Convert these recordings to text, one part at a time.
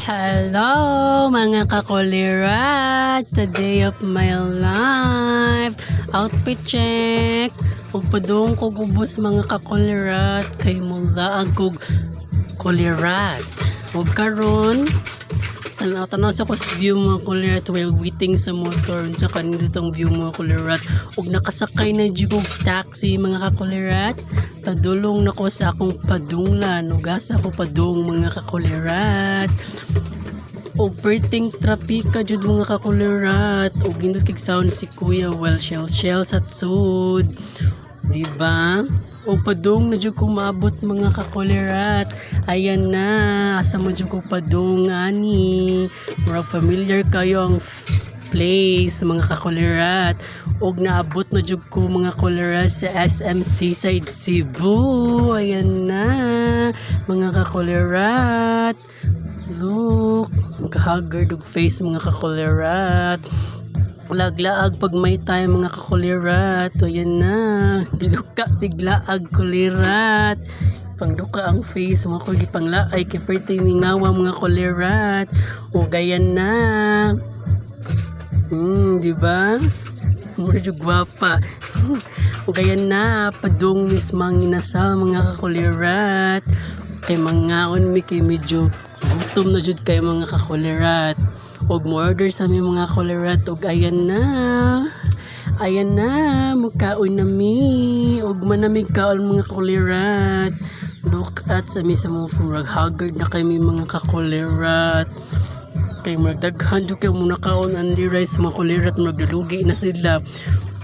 Hello mga kakulirat! The day of my life! Outfit check! Ug padung ko gubos mga kakulirat kay mula ang kog kulirat. Ug karon tanaw sa ko sa view mga kulirat while waiting sa motor sa kanilutong view mga kulirat. Ug nakasakay na jud kog taxi mga kakulirat. Padulong na ko sa akong padunglan ug asa ko padung mga kakulirat. O perting trapika jud mga kakulirat o gindos kig sound si kuya well shell sa sud, diba? O padung na jud ko maabot mga kakulirat. Ayan na, asa mo jud ko padung ani. Mura familiar kayo ang place mga kakulirat. Og naabot na jud ko mga kulirat sa SMC Side Cebu. Ayan na mga kakulirat. Look, magkahagard og face mga kakulirat. Laglaag pag may time mga kakulirat. O yan na, giduka siglaag kulirat. Pangduka ang face mga kulirat. Panglaay kay perting mingawa mga kulirat. O gayan na. Diba? Medyo gwapa. O gayan na, padung mismang inasal mga kakulirat. Kay mangaon mi kay medyo gutom na jud kay mga kakulirat. Og mo order sa mi mga kulirat. Og ayan na mukaon na mi og manamig kaon mga kulirat. Look at sa mi sa mga furag haggard na kay mi mga kakulirat. Kay magdaghan jud kay muna kaon only rice mga kulirat, magdalugi na sila.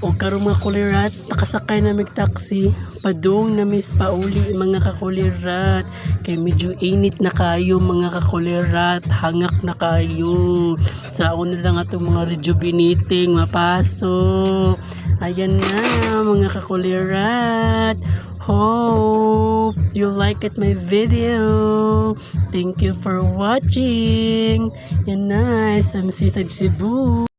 O karon mga kulirat, nakasakay na mig taxi padung na mis pauli mga kakulirat. Kay medyo init na kayo mga kakulirat, hangak na kayo. Saon na lang atong mga rejuvenating mapaso. Ayan na mga kakulirat. Hope you like it my video. Thank you for watching. Yan na, SMC Cebu.